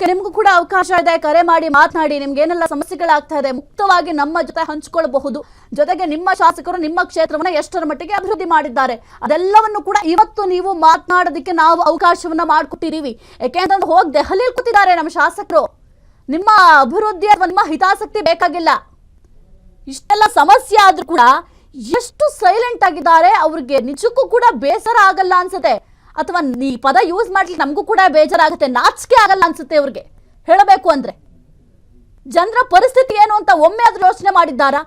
Okay, ನಿಮಗೂ ಕೂಡ ಅವಕಾಶ ಇದೆ. ಕರೆ ಮಾಡಿ ಮಾತನಾಡಿ. ನಿಮ್ಗೆ ಏನೆಲ್ಲ ಸಮಸ್ಯೆಗಳಾಗ್ತಾ ಇದೆ ಮುಕ್ತವಾಗಿ ನಮ್ಮ ಜೊತೆ ಹಂಚಿಕೊಳ್ಳಬಹುದು. ಜೊತೆಗೆ ನಿಮ್ಮ ಶಾಸಕರು ನಿಮ್ಮ ಕ್ಷೇತ್ರವನ್ನ ಎಷ್ಟರ ಮಟ್ಟಿಗೆ ಅಭಿವೃದ್ಧಿ ಮಾಡಿದ್ದಾರೆ ಅದೆಲ್ಲವನ್ನು ಕೂಡ ಇವತ್ತು ನೀವು ಮಾತನಾಡೋದಕ್ಕೆ ನಾವು ಅವಕಾಶವನ್ನ ಮಾಡಿಕೊಟ್ಟಿದ್ದೀವಿ. ಯಾಕೆಂತಂದ್ರೆ ಹೋಗಿ ದೆಹಲಿಯಲ್ಲಿ ಕೂತಿದ್ದಾರೆ ನಮ್ಮ ಶಾಸಕರು. ನಿಮ್ಮ ಅಭಿವೃದ್ಧಿ ಅಥವಾ ನಿಮ್ಮ ಹಿತಾಸಕ್ತಿ ಬೇಕಾಗಿಲ್ಲ. ಇಷ್ಟೆಲ್ಲ ಸಮಸ್ಯೆ ಆದ್ರೂ ಕೂಡ ಎಷ್ಟು ಸೈಲೆಂಟ್ ಆಗಿದ್ದಾರೆ. ಅವ್ರಿಗೆ ನಿಜಕ್ಕೂ ಕೂಡ ಬೇಸರ ಆಗಲ್ಲ ಅನ್ಸುತ್ತೆ, ಅಥವಾ ಈ ಪದ ಯೂಸ್ ಮಾಡ್ಲಿಕ್ಕೆ ನಮಗೂ ಕೂಡ ಬೇಜಾರಾಗುತ್ತೆ, ನಾಚಿಕೆ ಆಗಲ್ಲ ಅನ್ಸುತ್ತೆ ಅವ್ರಿಗೆ. ಹೇಳಬೇಕು ಅಂದ್ರೆ ಜನರ ಪರಿಸ್ಥಿತಿ ಏನು ಅಂತ ಒಮ್ಮೆ ಆದ್ರೂ ಯೋಚನೆ ಮಾಡಿದ್ದಾರಾ?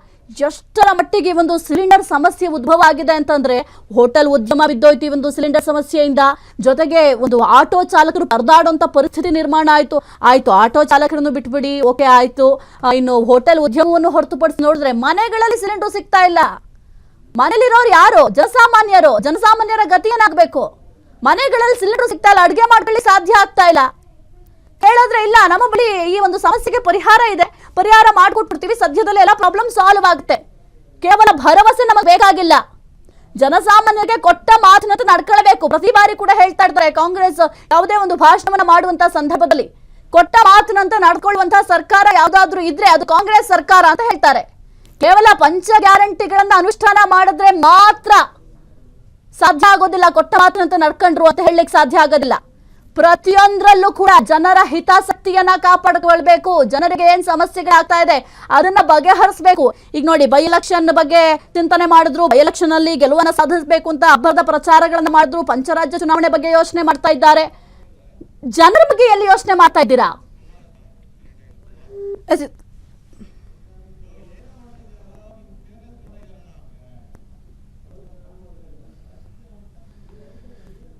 ಎಷ್ಟರ ಮಟ್ಟಿಗೆ ಒಂದು ಸಿಲಿಂಡರ್ ಸಮಸ್ಯೆ ಉದ್ಭವ ಆಗಿದೆ ಅಂತಂದ್ರೆ ಹೋಟೆಲ್ ಉದ್ಯಮ ಬಿದ್ದೋಯ್ತು ಈ ಒಂದು ಸಿಲಿಂಡರ್ ಸಮಸ್ಯೆಯಿಂದ. ಜೊತೆಗೆ ಒಂದು ಆಟೋ ಚಾಲಕರು ಪರದಾಡುವಂತ ಪರಿಸ್ಥಿತಿ ನಿರ್ಮಾಣ ಆಯ್ತು. ಆಟೋ ಚಾಲಕರನ್ನು ಬಿಟ್ಬಿಡಿ, ಓಕೆ ಆಯ್ತು. ಇನ್ನು ಹೋಟೆಲ್ ಉದ್ಯಮವನ್ನು ಹೊರತುಪಡಿಸಿ ನೋಡಿದ್ರೆ ಮನೆಗಳಲ್ಲಿ ಸಿಲಿಂಡರ್ ಸಿಗ್ತಾ ಇಲ್ಲ. ಮನೇಲಿರೋರು ಯಾರು? ಜನಸಾಮಾನ್ಯರ ಗತಿ ಏನಾಗಬೇಕು? ಮನೆಗಳಲ್ಲಿ ಸಿಲಿಂಡರ್ ಸಿಗ್ತಾ ಇಲ್ಲ, ಅಡುಗೆ ಮಾಡ್ಕೊಳ್ಳಿ ಸಾಧ್ಯ ಆಗ್ತಾ ಇಲ್ಲ. ಹೇಳಿದ್ರೆ ಇಲ್ಲ, ನಮ್ಮ ಬಳಿ ಈ ಒಂದು ಸಮಸ್ಯೆಗೆ ಪರಿಹಾರ ಇದೆ, ಪರಿಹಾರ ಮಾಡ್ಕೊಟ್ಬಿಡ್ತೀವಿ, ಸದ್ಯದಲ್ಲೇ ಎಲ್ಲ ಪ್ರಾಬ್ಲಮ್ ಸಾಲ್ವ್ ಆಗುತ್ತೆ. ಕೇವಲ ಭರವಸೆ ನಮಗೆ ಬೇಕಾಗಿಲ್ಲ. ಜನಸಾಮಾನ್ಯರಿಗೆ ಕೊಟ್ಟ ಮಾತಿನಂತೆ ನಡ್ಕೊಳ್ಬೇಕು. ಪ್ರತಿ ಬಾರಿ ಕೂಡ ಹೇಳ್ತಾ ಇರ್ತಾರೆ ಕಾಂಗ್ರೆಸ್ ಯಾವುದೇ ಒಂದು ಭಾಷಣವನ್ನ ಮಾಡುವಂತಹ ಸಂದರ್ಭದಲ್ಲಿ ಕೊಟ್ಟ ಮಾತಿನಂತೆ ನಡ್ಕೊಳ್ಳುವಂತಹ ಸರ್ಕಾರ ಯಾವ್ದಾದ್ರು ಇದ್ರೆ ಅದು ಕಾಂಗ್ರೆಸ್ ಸರ್ಕಾರ ಅಂತ ಹೇಳ್ತಾರೆ. ಕೇವಲ ಪಂಚ ಗ್ಯಾರಂಟಿಗಳನ್ನ ಅನುಷ್ಠಾನ ಮಾಡಿದ್ರೆ ಮಾತ್ರ ಸಾಧ್ಯ ಆಗೋದಿಲ್ಲ. ಕೊಟ್ಟ ಮಾತಿನಂತೆ ನಡ್ಕೊಂಡ್ರು ಅಂತ ಹೇಳಲಿಕ್ಕೆ ಸಾಧ್ಯ ಆಗೋದಿಲ್ಲ. ಪ್ರತಿಯೊಂದರಲ್ಲೂ ಕೂಡ ಜನರ ಹಿತಾಸಕ್ತಿಯನ್ನ ಕಾಪಾಡಿಕೊಳ್ಬೇಕು. ಜನರಿಗೆ ಏನ್ ಸಮಸ್ಯೆಗಳಾಗ್ತಾ ಇದೆ ಅದನ್ನ ಬಗೆಹರಿಸಬೇಕು. ಈಗ ನೋಡಿ, ಬೈ ಎಲೆಕ್ಷನ್ ಬಗ್ಗೆ ಚಿಂತನೆ ಮಾಡಿದ್ರು, ಬೈ ಎಲೆಕ್ಷನ್ ಅಲ್ಲಿ ಗೆಲುವನ್ನ ಸಾಧಿಸಬೇಕು ಅಂತ ಅಬ್ಬರದ ಪ್ರಚಾರಗಳನ್ನ ಮಾಡಿದ್ರು. ಪಂಚರಾಜ್ಯ ಚುನಾವಣೆ ಬಗ್ಗೆ ಯೋಚನೆ ಮಾಡ್ತಾ ಇದ್ದಾರೆ. ಜನರ ಬಗ್ಗೆ ಎಲ್ಲಿ ಯೋಚನೆ ಮಾಡ್ತಾ ಇದ್ದೀರಾ?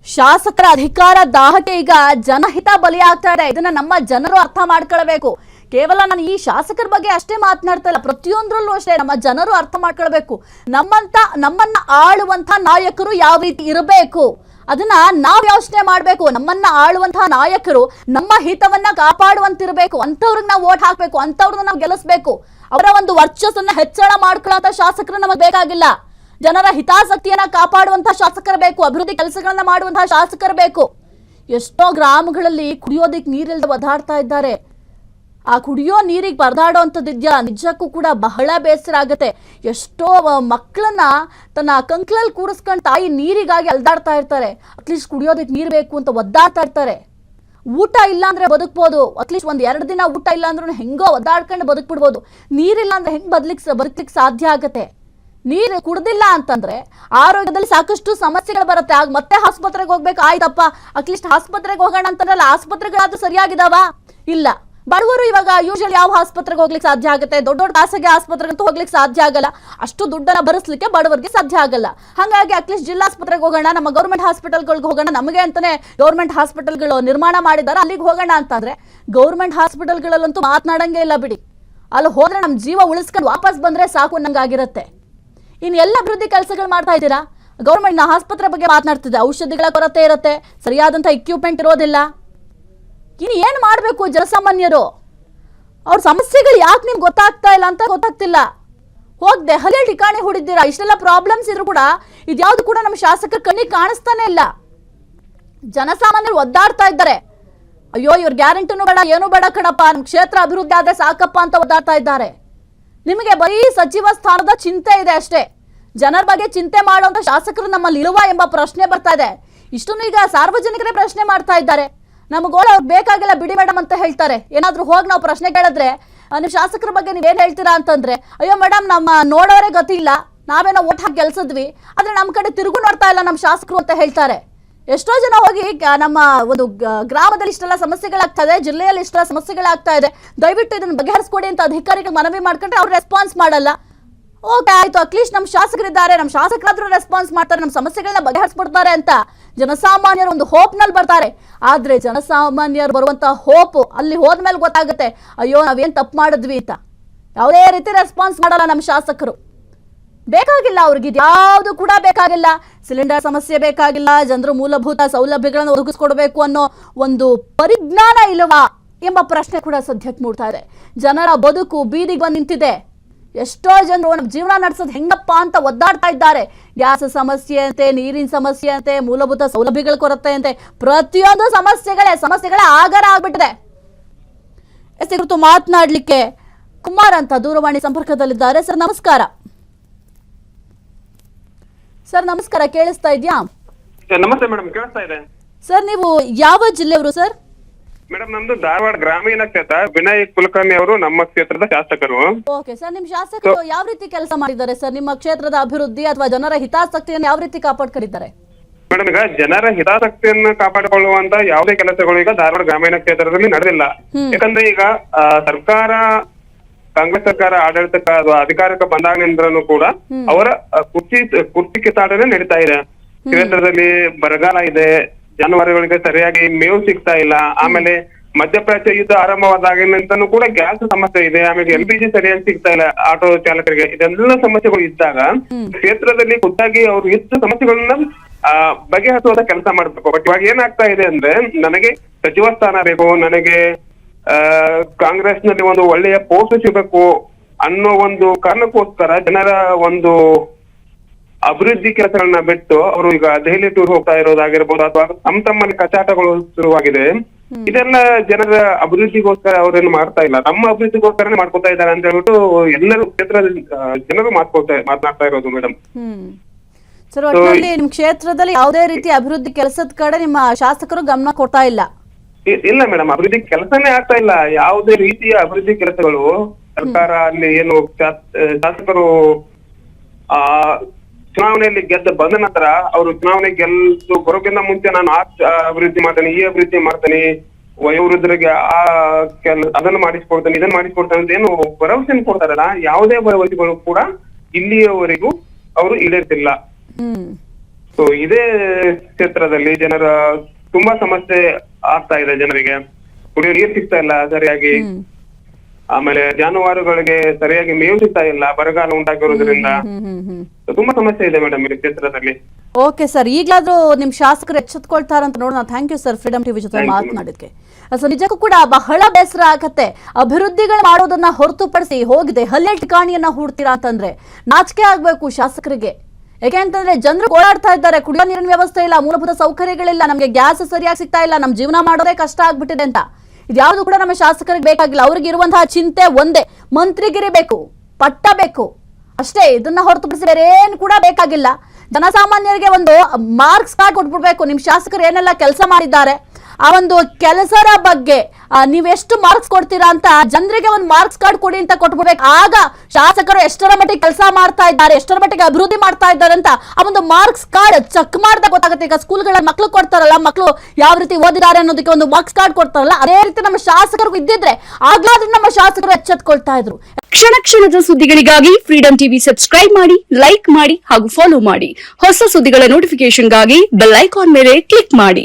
ಶಾಸಕರ ಅಧಿಕಾರ ದಾಹಕ್ಕೆ ಈಗ ಜನಹಿತ ಬಲಿಯಾಗ್ತಾ ಇದೆ. ಇದನ್ನ ನಮ್ಮ ಜನರು ಅರ್ಥ ಮಾಡ್ಕೊಳ್ಬೇಕು. ಕೇವಲ ನಾನು ಈ ಶಾಸಕರ ಬಗ್ಗೆ ಅಷ್ಟೇ ಮಾತನಾಡ್ತಾ ಇಲ್ಲ, ಪ್ರತಿಯೊಂದರಲ್ಲೂ ಅಷ್ಟೇ ನಮ್ಮ ಜನರು ಅರ್ಥ ಮಾಡ್ಕೊಳ್ಬೇಕು. ನಮ್ಮನ್ನ ಆಳುವಂತ ನಾಯಕರು ಯಾವ ರೀತಿ ಇರಬೇಕು ಅದನ್ನ ನಾವು ಯೋಚನೆ ಮಾಡ್ಬೇಕು. ನಮ್ಮನ್ನ ಆಳುವಂತಹ ನಾಯಕರು ನಮ್ಮ ಹಿತವನ್ನ ಕಾಪಾಡುವಂತಿರ್ಬೇಕು. ಅಂತವ್ರಿಗೆ ನಾವು ವೋಟ್ ಹಾಕ್ಬೇಕು, ಅಂತವ್ರನ್ನ ನಾವು ಗೆಲ್ಲಿಸ್ಬೇಕು. ಅವರ ಒಂದು ವರ್ಚಸ್ಸನ್ನ ಹೆಚ್ಚಳ ಮಾಡ್ಕೊಳ್ಳೋ ಶಾಸಕರು ನಮಗೆ ಬೇಕಾಗಿಲ್ಲ. ಜನರ ಹಿತಾಸಕ್ತಿಯನ್ನ ಕಾಪಾಡುವಂತಹ ಶಾಸಕರು ಬೇಕು, ಅಭಿವೃದ್ಧಿ ಕೆಲಸಗಳನ್ನ ಮಾಡುವಂತಹ ಶಾಸಕರು ಬೇಕು. ಎಷ್ಟೋ ಗ್ರಾಮಗಳಲ್ಲಿ ಕುಡಿಯೋದಿಕ್ ನೀರಿಲ್ಲದೆ ಒದಾಡ್ತಾ ಇದ್ದಾರೆ. ಆ ಕುಡಿಯೋ ನೀರಿಗೆ ಪರದಾಡೋಂಥದ್ದಿದ್ಯಾ ನಿಜಕ್ಕೂ ಕೂಡ ಬಹಳ ಬೇಸರ ಆಗುತ್ತೆ. ಎಷ್ಟೋ ಮಕ್ಕಳನ್ನ ತನ್ನ ಕಂಕ್ಲಲ್ಲಿ ಕೂರಿಸ್ಕೊಂಡು ತಾಯಿ ನೀರಿಗಾಗಿ ಅಲ್ದಾಡ್ತಾ ಇರ್ತಾರೆ. ಅಟ್ಲೀಸ್ಟ್ ಕುಡಿಯೋದಕ್ಕೆ ನೀರು ಬೇಕು ಅಂತ ಒದ್ದಾಡ್ತಾ ಇರ್ತಾರೆ. ಊಟ ಇಲ್ಲ ಅಂದ್ರೆ ಬದುಕ್ಬೋದು, ಅಟ್ಲೀಸ್ಟ್ ಒಂದ್ 2 ದಿನ ಊಟ ಇಲ್ಲ ಅಂದ್ರೂ ಹೆಂಗೋ ಒದ್ದಾಡ್ಕೊಂಡು ಬದುಕ್ಬಿಡ್ಬೋದು. ನೀರಿಲ್ಲ ಅಂದ್ರೆ ಹೆಂಗ್ ಬದುಕ್ಲಿಕ್ಕೆ ಸಾಧ್ಯ ಆಗತ್ತೆ? ನೀರು ಕುಡ್ದಿಲ್ಲ ಅಂತಂದ್ರೆ ಆರೋಗ್ಯದಲ್ಲಿ ಸಾಕಷ್ಟು ಸಮಸ್ಯೆಗಳು ಬರುತ್ತೆ. ಆಗ ಮತ್ತೆ ಆಸ್ಪತ್ರೆಗೆ ಹೋಗ್ಬೇಕು. ಆಯ್ತಪ್ಪ, ಅಟ್ಲೀಸ್ಟ್ ಆಸ್ಪತ್ರೆಗೆ ಹೋಗೋಣ ಅಂತಂದ್ರಲ್ಲ, ಆಸ್ಪತ್ರೆಗಳಾದ್ರೂ ಸರಿಯಾಗಿದಾವ? ಇಲ್ಲ. ಬಡವರು ಇವಾಗ ಯೂಶಲಿ ಯಾವ ಆಸ್ಪತ್ರೆಗೆ ಹೋಗ್ಲಿಕ್ಕೆ ಸಾಧ್ಯ ಆಗುತ್ತೆ? ದೊಡ್ಡ ಖಾಸಗಿ ಆಸ್ಪತ್ರೆಗಂತೂ ಹೋಗ್ಲಿಕ್ಕೆ ಸಾಧ್ಯ ಆಗಲ್ಲ. ಅಷ್ಟು ದುಡ್ಡನ್ನ ಭರಿಸ್ಲಿಕ್ಕೆ ಬಡವರಿಗೆ ಸಾಧ್ಯ ಆಗಲ್ಲ. ಹಾಗಾಗಿ ಅಟ್ಲೀಸ್ಟ್ ಜಿಲ್ಲಾಸ್ಪತ್ರೆಗೆ ಹೋಗೋಣ, ನಮ್ಮ ಗೌರ್ಮೆಂಟ್ ಹಾಸ್ಪಿಟಲ್ಗಳಿಗೆ ಹೋಗೋಣ, ನಮಗೆ ಅಂತಾನೆ ಗೌರ್ಮೆಂಟ್ ಹಾಸ್ಪಿಟಲ್ಗಳು ನಿರ್ಮಾಣ ಮಾಡಿದ್ದಾರೆ, ಅಲ್ಲಿಗೆ ಹೋಗೋಣ ಅಂತಂದ್ರೆ ಗೌರ್ಮೆಂಟ್ ಹಾಸ್ಪಿಟಲ್ಗಳಲ್ಲಂತೂ ಮಾತನಾಡಂಗೆ ಇಲ್ಲ ಬಿಡಿ. ಅಲ್ಲಿ ಹೋದ್ರೆ ನಮ್ಮ ಜೀವ ಉಳಿಸ್ಕೊಂಡು ವಾಪಸ್ ಬಂದ್ರೆ ಸಾಕು ಅನ್ನಂಗಾಗಿರುತ್ತೆ. ಇನ್ನು ಎಲ್ಲ ಅಭಿವೃದ್ಧಿ ಕೆಲಸಗಳು ಮಾಡ್ತಾ ಇದ್ದೀರಾ? ಗೌರ್ಮೆಂಟ್ ಆಸ್ಪತ್ರೆ ಬಗ್ಗೆ ಮಾತನಾಡ್ತಿದ್ದೆ, ಔಷಧಿಗಳ ಕೊರತೆ ಇರುತ್ತೆ, ಸರಿಯಾದಂಥ ಇಕ್ವಿಪ್ಮೆಂಟ್ ಇರೋದಿಲ್ಲ. ಇನ್ನು ಏನು ಮಾಡಬೇಕು ಜನಸಾಮಾನ್ಯರು? ಅವ್ರ ಸಮಸ್ಯೆಗಳು ಯಾಕೆ ನಿಮ್ಗೆ ಗೊತ್ತಾಗ್ತಾ ಇಲ್ಲ ಅಂತ ಗೊತ್ತಾಗ್ತಿಲ್ಲ. ಹೋಗಿ ದೆಹಲಿಯಲ್ಲಿ ಠಿಕಾಣಿ ಹೂಡಿದ್ದೀರಾ. ಇಷ್ಟೆಲ್ಲ ಪ್ರಾಬ್ಲಮ್ಸ್ ಇದ್ರು ಕೂಡ ಇದ್ಯಾವುದು ಕೂಡ ನಮ್ಮ ಶಾಸಕರ ಕಣ್ಣಿಗೆ ಕಾಣಿಸ್ತಾನೆ ಇಲ್ಲ. ಜನಸಾಮಾನ್ಯರು ಒದ್ದಾಡ್ತಾ ಇದ್ದಾರೆ. ಅಯ್ಯೋ, ಇವ್ರ ಗ್ಯಾರಂಟಿನೂ ಬೇಡ, ಏನೂ ಬೇಡ ಕಣಪ್ಪ, ನಮ್ಮ ಕ್ಷೇತ್ರ ಅಭಿವೃದ್ಧಿ ಆದ್ರೆ ಸಾಕಪ್ಪ ಅಂತ ಒದ್ದಾಡ್ತಾ ಇದ್ದಾರೆ. ನಿಮಗೆ ಬರೀ ಸಚಿವ ಸ್ಥಾನದ ಚಿಂತೆ ಇದೆ ಅಷ್ಟೇ. ಜನರ ಬಗ್ಗೆ ಚಿಂತೆ ಮಾಡುವಂತ ಶಾಸಕರು ನಮ್ಮಲ್ಲಿ ಇರುವ ಎಂಬ ಪ್ರಶ್ನೆ ಬರ್ತಾ ಇದೆ. ಇಷ್ಟನ್ನು ಈಗ ಸಾರ್ವಜನಿಕರೇ ಪ್ರಶ್ನೆ ಮಾಡ್ತಾ ಇದ್ದಾರೆ. ನಮಗೋಳ ಅವ್ರು ಬೇಕಾಗಿಲ್ಲ ಬಿಡಿ ಮೇಡಮ್ ಅಂತ ಹೇಳ್ತಾರೆ. ಏನಾದ್ರೂ ಹೋಗಿ ನಾವು ಪ್ರಶ್ನೆ ಕೇಳಿದ್ರೆ ನಿಮ್ಮ ಶಾಸಕರ ಬಗ್ಗೆ ನೀವೇನ್ ಹೇಳ್ತೀರಾ ಅಂತಂದ್ರೆ, ಅಯ್ಯೋ ಮೇಡಮ್, ನಮ್ಮ ನೋಡೋರೇ ಗತಿ ಇಲ್ಲ, ನಾವೇನೋ ಓಟ್ ಹಾಕಿ ಗೆಲ್ಸಿದ್ವಿ, ಆದ್ರೆ ನಮ್ಮ ಕಡೆ ತಿರುಗು ನೋಡ್ತಾ ಇಲ್ಲ ನಮ್ಮ ಶಾಸಕರು ಅಂತ ಹೇಳ್ತಾರೆ. ಎಷ್ಟೋ ಜನ ಹೋಗಿ ನಮ್ಮ ಒಂದು ಗ್ರಾಮದಲ್ಲಿ ಇಷ್ಟೆಲ್ಲ ಸಮಸ್ಯೆಗಳಾಗ್ತಾ ಇದೆ, ಜಿಲ್ಲೆಯಲ್ಲಿ ಇಷ್ಟೆಲ್ಲ ಸಮಸ್ಯೆಗಳಾಗ್ತಾ ಇದೆ, ದಯವಿಟ್ಟು ಇದನ್ನು ಬಗೆಹರಿಸ್ಕೊಡಿ ಅಂತ ಅಧಿಕಾರಿಗಳು ಮನವಿ ಮಾಡ್ಕೊಂಡ್ರೆ ಅವ್ರು ರೆಸ್ಪಾನ್ಸ್ ಮಾಡಲ್ಲ. ಓಕೆ ಆಯ್ತು, ಅಟ್ಲೀಸ್ಟ್ ನಮ್ಮ ಶಾಸಕರಿದ್ದಾರೆ, ನಮ್ಮ ಶಾಸಕರಾದ್ರೂ ರೆಸ್ಪಾನ್ಸ್ ಮಾಡ್ತಾರೆ, ನಮ್ಮ ಸಮಸ್ಯೆಗಳನ್ನ ಬಗೆಹರಿಸ್ಬಿಡ್ತಾರೆ ಅಂತ ಜನಸಾಮಾನ್ಯರು ಒಂದು ಹೋಪ್ ನಲ್ಲಿ ಬರ್ತಾರೆ. ಆದ್ರೆ ಜನಸಾಮಾನ್ಯರು ಬರುವಂತ ಹೋಪ್ ಅಲ್ಲಿ ಹೋದ್ಮೇಲೆ ಗೊತ್ತಾಗುತ್ತೆ, ಅಯ್ಯೋ ನಾವೇನ್ ತಪ್ಪು ಮಾಡಿದ್ವಿ ಅಂತ. ಯಾವುದೇ ರೀತಿ ರೆಸ್ಪಾನ್ಸ್ ಮಾಡಲ್ಲ ನಮ್ಮ ಶಾಸಕರು. ಬೇಕಾಗಿಲ್ಲ ಅವ್ರಿಗೆ, ಯಾವುದು ಕೂಡ ಬೇಕಾಗಿಲ್ಲ. ಸಿಲಿಂಡರ್ ಸಮಸ್ಯೆ ಬೇಕಾಗಿಲ್ಲ, ಜನರು ಮೂಲಭೂತ ಸೌಲಭ್ಯಗಳನ್ನು ಒದಗಿಸ್ಕೊಡ್ಬೇಕು ಅನ್ನೋ ಒಂದು ಪರಿಜ್ಞಾನ ಇಲ್ಲವಾ ಎಂಬ ಪ್ರಶ್ನೆ ಕೂಡ ಸದ್ಯಕ್ಕೆ ಮೂಡ್ತಾ ಇದೆ. ಜನರ ಬದುಕು ಬೀದಿಗೆ ಬಂದು ನಿಂತಿದೆ. ಎಷ್ಟೋ ಜನರು ನಮ್ಮ ಜೀವನ ನಡೆಸೋದು ಹೆಂಗಪ್ಪ ಅಂತ ಒದ್ದಾಡ್ತಾ ಇದ್ದಾರೆ. ಗ್ಯಾಸ್ ಸಮಸ್ಯೆ ಅಂತೆ, ನೀರಿನ ಸಮಸ್ಯೆ ಅಂತೆ, ಮೂಲಭೂತ ಸೌಲಭ್ಯಗಳ ಕೊರತೆ ಅಂತೆ, ಪ್ರತಿಯೊಂದು ಸಮಸ್ಯೆಗಳೇ ಆಗರ ಆಗ್ಬಿಟ್ಟಿದೆ. ಎಸ್ ಈ ಕುರಿತು ಮಾತನಾಡ್ಲಿಕ್ಕೆ ಕುಮಾರ್ ಅಂತ ದೂರವಾಣಿ ಸಂಪರ್ಕದಲ್ಲಿದ್ದಾರೆ. ಸರ್ ನಮಸ್ಕಾರ. ಸರ್ ನಮಸ್ಕಾರ, ಕೇಳಿಸ್ತಾ ಇದೆಯಾ? ನಮಸ್ತೆ ಮೇಡಮ್, ಕೇಳಿಸ್ತಾ ಇದೆ. ಸರ್ ನೀವು ಯಾವ ಜಿಲ್ಲೆಯವರು ಸರ್? ಮೇಡಮ್ ನಮ್ದು ಧಾರವಾಡ ಗ್ರಾಮೀಣ ಕ್ಷೇತ್ರ. ವಿನಯ್ ಕುಲಕರ್ಣಿ ಅವರು ನಮ್ಮ ಕ್ಷೇತ್ರದ ಶಾಸಕರು. ಓಕೆ ಸರ್, ನಿಮ್ ಶಾಸಕರು ಯಾವ ರೀತಿ ಕೆಲಸ ಮಾಡಿದ್ದಾರೆ ಸರ್? ನಿಮ್ಮ ಕ್ಷೇತ್ರದ ಅಭಿವೃದ್ಧಿ ಅಥವಾ ಜನರ ಹಿತಾಸಕ್ತಿಯನ್ನು ಯಾವ ರೀತಿ ಕಾಪಾಡ್ಕೊಂಡಿದ್ದಾರೆ? ಮೇಡಮ್ ಈಗ ಜನರ ಹಿತಾಸಕ್ತಿಯನ್ನು ಕಾಪಾಡಿಕೊಳ್ಳುವಂತ ಯಾವುದೇ ಕೆಲಸಗಳು ಈಗ ಧಾರವಾಡ ಗ್ರಾಮೀಣ ಕ್ಷೇತ್ರದಲ್ಲಿ ನಡೆದಿಲ್ಲ. ಯಾಕಂದ್ರೆ ಈಗ ಸರ್ಕಾರ, ಕಾಂಗ್ರೆಸ್ ಸರ್ಕಾರ ಆಡಳಿತಕ್ಕೆ ಅಧಿಕಾರಕ್ಕೆ ಬಂದಾಗಿನಿಂದನೂ ಕೂಡ ಅವರ ಕುರ್ಚಿ ಕಿತ್ತಾಟನೆ ನಡೀತಾ ಇದೆ. ಕ್ಷೇತ್ರದಲ್ಲಿ ಬರಗಾಲ ಇದೆ, ಜಾನುವಾರುಗಳಿಗೆ ಸರಿಯಾಗಿ ಮೇವು ಸಿಗ್ತಾ ಇಲ್ಲ. ಆಮೇಲೆ ಮಧ್ಯಪ್ರಾಚ್ಯ ಯುದ್ಧ ಆರಂಭವಾದಾಗಿನಿಂದನೂ ಕೂಡ ಗ್ಯಾಸ್ ಸಮಸ್ಯೆ ಇದೆ. ಆಮೇಲೆ LPG ಸರಿಯಾಗಿ ಸಿಗ್ತಾ ಇಲ್ಲ ಆಟೋ ಚಾಲಕರಿಗೆ. ಇದೆಲ್ಲ ಸಮಸ್ಯೆಗಳು ಇದ್ದಾಗ ಕ್ಷೇತ್ರದಲ್ಲಿ ಖುದ್ದಾಗಿ ಅವರು ಇದ್ದ ಸಮಸ್ಯೆಗಳನ್ನ ಬಗೆಹರಿಸುವಂತ ಕೆಲಸ ಮಾಡ್ಬೇಕು. ಬಟ್ ಇವಾಗ ಏನಾಗ್ತಾ ಇದೆ ಅಂದ್ರೆ, ನನಗೆ ಸಚಿವ ಸ್ಥಾನ ಬೇಕು, ನನಗೆ ಕಾಂಗ್ರೆಸ್ ನಲ್ಲಿ ಒಂದು ಒಳ್ಳೆಯ ಪೋಸ್ಟ್ ಸಿಗಬೇಕು ಅನ್ನೋ ಒಂದು ಕಾರಣಕ್ಕೋಸ್ಕರ ಜನರ ಒಂದು ಅಭಿವೃದ್ಧಿ ಕೆಲಸಗಳನ್ನ ಬಿಟ್ಟು ಅವರು ಈಗ ದೆಹಲಿ ಟೂರ್ ಹೋಗ್ತಾ ಇರೋದಾಗಿರ್ಬೋದು, ಅಥವಾ ತಮ್ಮಲ್ಲಿ ಕಚಾಟಗಳು ಶುರುವಾಗಿದೆ. ಇದೆಲ್ಲ ಜನರ ಅಭಿವೃದ್ಧಿಗೋಸ್ಕರ ಅವ್ರೇನು ಮಾಡ್ತಾ ಇಲ್ಲ, ನಮ್ಮ ಅಭಿವೃದ್ಧಿಗೋಸ್ಕರನೇ ಮಾಡ್ಕೊತಾ ಇದ್ದಾರೆ ಅಂತ ಹೇಳ್ಬಿಟ್ಟು ಎಲ್ಲರೂ ಕ್ಷೇತ್ರದ ಜನರು ಮಾತನಾಡ್ತಾ ಇರೋದು ಮೇಡಮ್. ಸರ್ ಒಟ್ಟಿನಲ್ಲಿ ನಿಮ್ ಕ್ಷೇತ್ರದಲ್ಲಿ ಯಾವುದೇ ರೀತಿ ಅಭಿವೃದ್ಧಿ ಕೆಲಸದ ಕಡೆ ನಿಮ್ಮ ಶಾಸಕರು ಗಮನ ಕೊಡ್ತಾ ಇಲ್ಲ? ಇಲ್ಲ ಮೇಡಮ್, ಅಭಿವೃದ್ಧಿ ಕೆಲಸನೇ ಆಗ್ತಾ ಇಲ್ಲ. ಯಾವುದೇ ರೀತಿಯ ಅಭಿವೃದ್ಧಿ ಕೆಲಸಗಳು ಸರ್ಕಾರ ಅಲ್ಲಿ ಏನು ಶಾಸಕರು ಚುನಾವಣೆಯಲ್ಲಿ ಗೆದ್ದು ಬಂದ ನಂತರ ಅವರು ಚುನಾವಣೆ ಗೆದ್ದು ಬರೋಕ್ಕಿಂತ ಮುಂಚೆ ನಾನು ಅಭಿವೃದ್ಧಿ ಮಾಡ್ತೇನೆ, ಈ ಅಭಿವೃದ್ಧಿ ಮಾಡ್ತೇನೆ, ವಯೋವೃದ್ಧರಿಗೆ ಅದನ್ನು ಮಾಡಿಸ್ಕೊಡ್ತೇನೆ, ಇದನ್ನ ಮಾಡಿಸ್ಕೊಡ್ತೇನೆ ಅಂತ ಏನು ಭರವಸೆ ಕೊಡ್ತಾರಲ್ಲ, ಯಾವುದೇ ಭರವಸೆಗಳು ಕೂಡ ಇಲ್ಲಿಯವರೆಗೂ ಅವರು ಈಡೇರ್ತಿಲ್ಲ. ಸೊ ಇದೇ ಕ್ಷೇತ್ರದಲ್ಲಿ ಜನರ ತುಂಬಾ ಸಮಸ್ಯೆ ಆಗ್ತಾ ಇದೆ. ಜನರಿಗೆ ಕುಡಿಯೋ ನೀರು ಸಿಗ್ತಾ ಇಲ್ಲ ಸರಿಯಾಗಿ, ಆಮೇಲೆ ಜಾನುವಾರುಗಳಿಗೆ ಸರಿಯಾಗಿ ಮೇವು ಸಿಗ್ತಾ ಇಲ್ಲ, ಬರಗಾಲ ಉಂಟಾಗಿರೋದ್ರಿಂದ ತುಂಬಾ ಸಮಸ್ಯೆ ಇದೆ ಮೇಡಮ್ ಈ ಕ್ಷೇತ್ರದಲ್ಲಿ. ಓಕೆ ಸರ್, ಈಗಲಾದ್ರೂ ನಿಮ್ ಶಾಸಕರು ಎಚ್ಚೆತ್ಕೊಳ್ತಾರಂತ ನೋಡೋಣ. Thank you sir freedom TV ಜೊತೆ ಮಾತನಾಡಿದ್ಕೆ. ಸೊ ನಿಜಕ್ಕೂ ಕೂಡ ಬಹಳ ಬೇಸರ ಆಗತ್ತೆ. ಅಭಿವೃದ್ಧಿಗಳು ಮಾಡೋದನ್ನ ಹೊರತುಪಡಿಸಿ ಹೋಗಿದೆ ಹಲ್ಲೆ ಠಿಕಾಣಿಯನ್ನ ಹೂಡ್ತೀರಾ ಅಂತಂದ್ರೆ ನಾಚಿಕೆ ಆಗ್ಬೇಕು ಶಾಸಕರಿಗೆ. ಯಾಕೆಂತಂದ್ರೆ ಜನರು ಓಡಾಡ್ತಾ ಇದ್ದಾರೆ, ಕುಡಿಯೋ ನೀರಿನ ವ್ಯವಸ್ಥೆ ಇಲ್ಲ, ಮೂಲಭೂತ ಸೌಕರ್ಯಗಳಿಲ್ಲ, ನಮ್ಗೆ ಗ್ಯಾಸ್ ಸರಿಯಾಗಿ ಸಿಗ್ತಾ ಇಲ್ಲ, ನಮ್ ಜೀವನ ಮಾಡೋದೇ ಕಷ್ಟ ಆಗ್ಬಿಟ್ಟಿದೆ ಅಂತ. ಇದ್ಯಾವುದು ಕೂಡ ನಮ್ಮ ಶಾಸಕರಿಗೆ ಬೇಕಾಗಿಲ್ಲ. ಅವ್ರಿಗೆ ಇರುವಂತಹ ಚಿಂತೆ ಒಂದೇ, ಮಂತ್ರಿಗಿರಿ ಬೇಕು, ಪಟ್ಟ ಬೇಕು ಅಷ್ಟೇ. ಇದನ್ನ ಹೊರತುಪಡಿಸಿ ಬೇರೆ ಏನು ಕೂಡ ಬೇಕಾಗಿಲ್ಲ. ಜನಸಾಮಾನ್ಯರಿಗೆ ಒಂದು ಮಾರ್ಕ್ಸ್ ಕಾರ್ಡ್ ಕೊಟ್ಬಿಡ್ಬೇಕು. ನಿಮ್ ಶಾಸಕರು ಏನೆಲ್ಲ ಕೆಲಸ ಮಾಡಿದ್ದಾರೆ, ಆ ಒಂದು ಕೆಲಸದ ಬಗ್ಗೆ ನೀವೆಷ್ಟು ಮಾರ್ಕ್ಸ್ ಕೊಡ್ತೀರಾ ಅಂತ ಜನರಿಗೆ ಒಂದು ಮಾರ್ಕ್ಸ್ ಕಾರ್ಡ್ ಕೊಡಿ ಅಂತ ಕೊಟ್ಬಿಡ್ಬೇಕು. ಆಗ ಶಾಸಕರು ಎಷ್ಟರ ಮಟ್ಟಿಗೆ ಕೆಲಸ ಮಾಡ್ತಾ ಇದ್ದಾರೆ, ಎಷ್ಟರ ಮಟ್ಟಿಗೆ ಅಭಿವೃದ್ಧಿ ಮಾಡ್ತಾ ಇದ್ದಾರೆ ಅಂತ ಆ ಒಂದು ಮಾರ್ಕ್ಸ್ ಕಾರ್ಡ್ ಚೆಕ್ ಮಾಡಿದಾಗ ಗೊತ್ತಾಗುತ್ತೆ. ಈಗ ಸ್ಕೂಲ್ಗಳ ಮಕ್ಳು ಕೊಡ್ತಾರಲ್ಲ, ಮಕ್ಕಳು ಯಾವ ರೀತಿ ಓದಿದ್ದಾರೆ ಅನ್ನೋದಕ್ಕೆ ಒಂದು ಮಾರ್ಕ್ಸ್ ಕಾರ್ಡ್ ಕೊಡ್ತಾರಲ್ಲ, ಅದೇ ರೀತಿ ನಮ್ಮ ಶಾಸಕರಿಗೂ ಇದ್ದಿದ್ರೆ ಆಗ್ಲಾದ್ರೂ ನಮ್ಮ ಶಾಸಕರು ಎಚ್ಚೆತ್ಕೊಳ್ತಾ ಇದ್ರು. ಕ್ಷಣ ಕ್ಷಣದ ಸುದ್ದಿಗಳಿಗಾಗಿ ಫ್ರೀಡಮ್ ಟಿವಿ ಸಬ್ಸ್ಕ್ರೈಬ್ ಮಾಡಿ, ಲೈಕ್ ಮಾಡಿ ಹಾಗೂ ಫಾಲೋ ಮಾಡಿ. ಹೊಸ ಸುದ್ದಿಗಳ ನೋಟಿಫಿಕೇಶನ್ಗಾಗಿ ಬೆಲ್ ಐಕಾನ್ ಮೇಲೆ ಕ್ಲಿಕ್ ಮಾಡಿ.